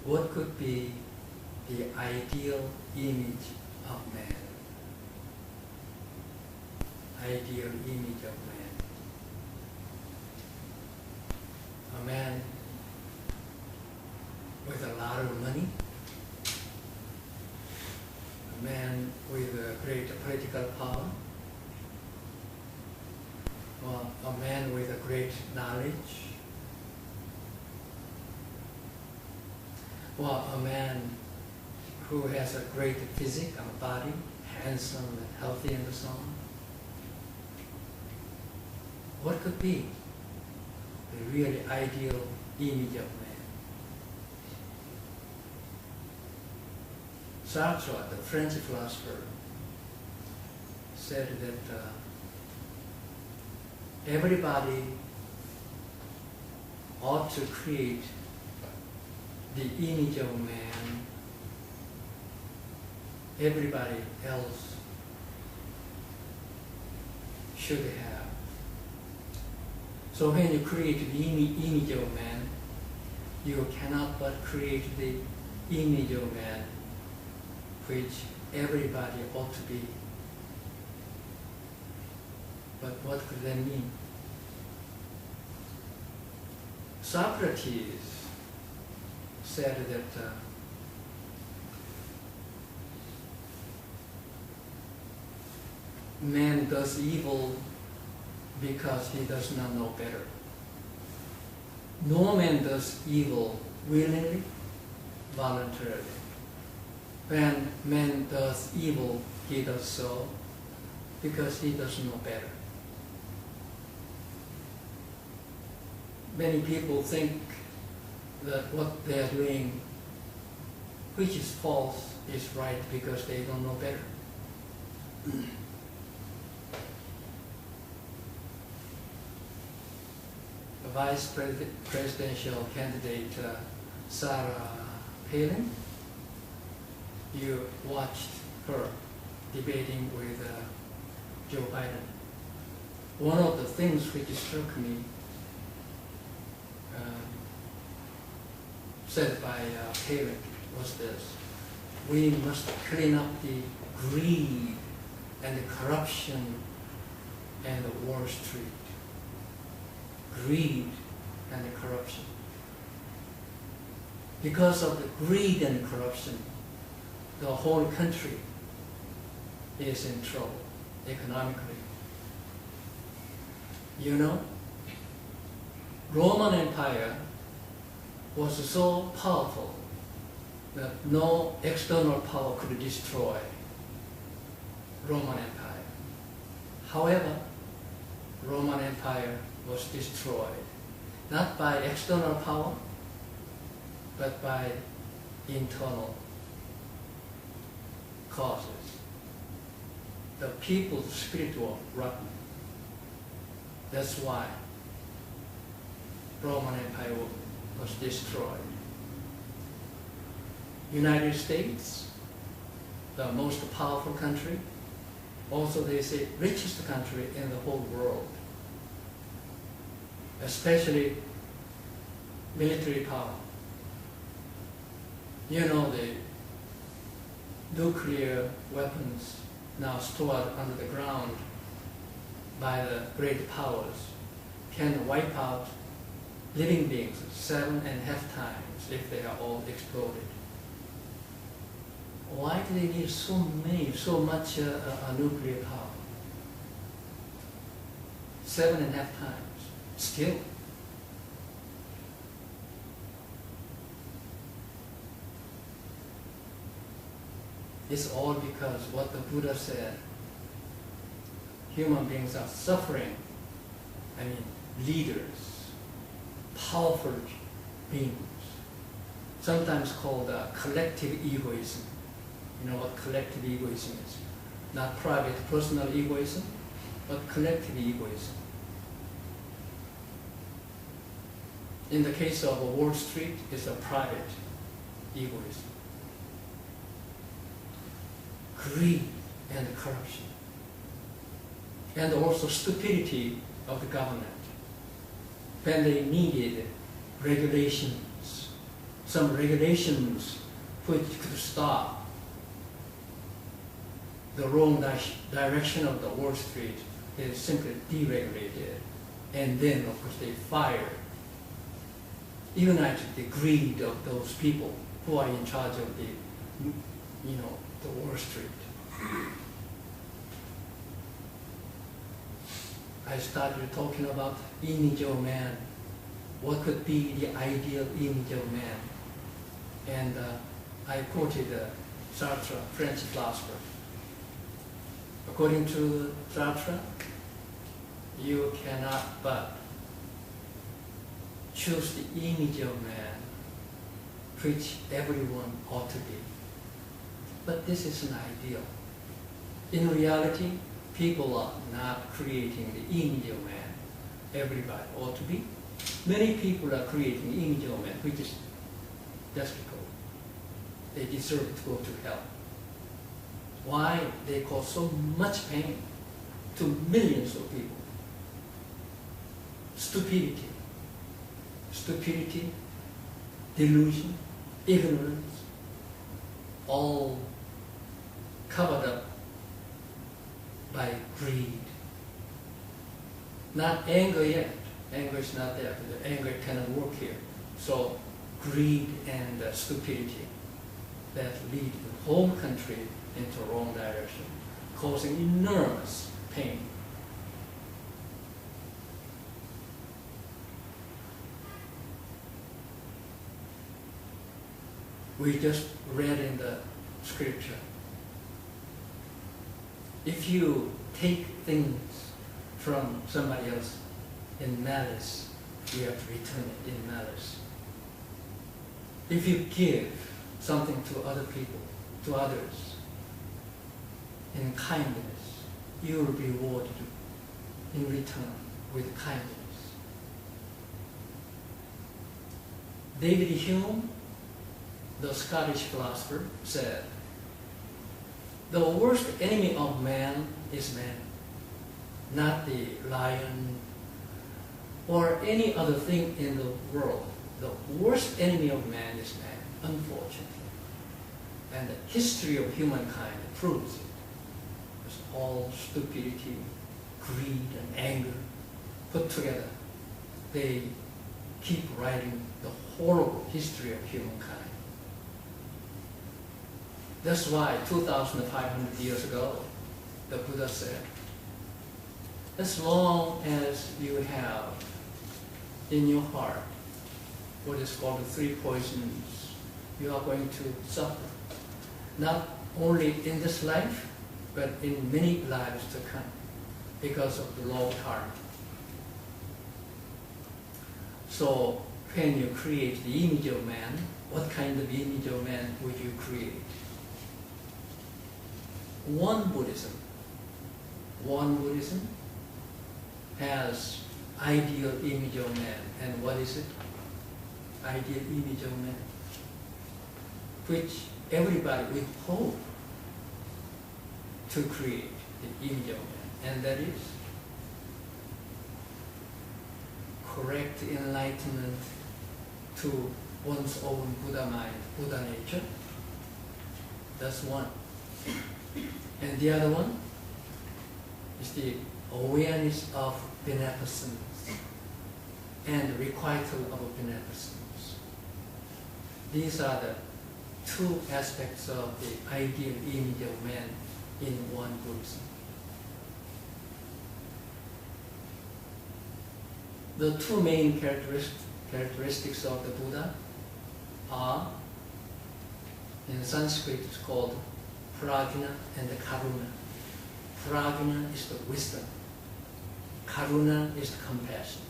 what could be the ideal image of man? Ideal image of man. A man with a lot of money, a man with a great political power, or a man with a great knowledge, or a man who has a great physique and body, handsome and healthy and so on. What could be the really ideal image of man? Sartre, the French philosopher, said that everybody ought to create the image of man everybody else should have. So when you create the image of man, you cannot but create the image of man which everybody ought to be. But what could that mean? Socrates said that man does evil because he does not know better. No man does evil willingly, voluntarily. When man does evil, he does so because he does know better. Many people think that what they are doing, which is false, is right because they don't know better. The vice presidential candidate Sarah Palin, you watched her debating with Joe Biden. One of the things which struck me, said by Palin, was this: we must clean up the greed and the corruption and the Wall Street. Greed and the corruption. Because of the greed and corruption, the whole country is in trouble economically. You know, Roman Empire was so powerful that no external power could destroy Roman Empire. However, Roman Empire was destroyed, not by external power, but by internal causes. The people's spirit was rotten. That's why Roman Empire was destroyed. United States, the most powerful country, also they say richest country in the whole world, especially military power. You know, the nuclear weapons now stored under the ground by the great powers can wipe out living beings 7.5 times if they are all exploded. Why do they need so much nuclear power? 7.5 times. Still. It's all because what the Buddha said, human beings are suffering. I mean, leaders, powerful beings, sometimes called collective egoism. You know what collective egoism is? Not private, personal egoism, but collective egoism. In the case of Wall Street, it's a private egoism. Greed and corruption. And also stupidity of the government. When they needed regulations some regulations which could stop the wrong direction of the Wall Street is simply deregulated. And then, of course, they fire, united the greed of those people who are in charge of the, the Wall Street. I started talking about image of man. What could be the ideal image of man? And I quoted Sartre, French philosopher. According to Sartre, you cannot but choose the image of man which everyone ought to be. But this is an ideal. In reality, people are not creating the image of man everybody ought to be. Many people are creating the image of man which is despicable. They deserve to go to hell. Why? They cause so much pain to millions of people. Stupidity, delusion, ignorance, all covered up by greed. Not anger yet. Anger is not there. The anger cannot work here. So greed and stupidity that lead the whole country into the wrong direction, causing enormous pain. We just read in the scripture, if you take things from somebody else in malice, you have to return it in malice. If you give something to other people, to others, in kindness, you will be rewarded in return with kindness. David Hume, the Scottish philosopher, said, the worst enemy of man is man, not the lion or any other thing in the world. The worst enemy of man is man, unfortunately. And the history of humankind proves it. It's all stupidity, greed, and anger put together. They keep writing the horrible history of humankind. That's why 2,500 years ago, the Buddha said, as long as you have in your heart what is called the three poisons, you are going to suffer. Not only in this life, but in many lives to come, because of the law of karma. So when you create the image of man, what kind of image of man would you create? WonBuddhism. WonBuddhism has ideal image of man. And what is it? Ideal image of man, which everybody would hope to create the image of man. And that is correct enlightenment to one's own Buddha mind, Buddha nature. That's one. And the other one is the awareness of beneficence and requital of beneficence. These are the two aspects of the ideal image of man in WonBuddhism. The two main characteristics of the Buddha are, in Sanskrit it's called prajna and the karuna. Prajna is the wisdom. Karuna is the compassion.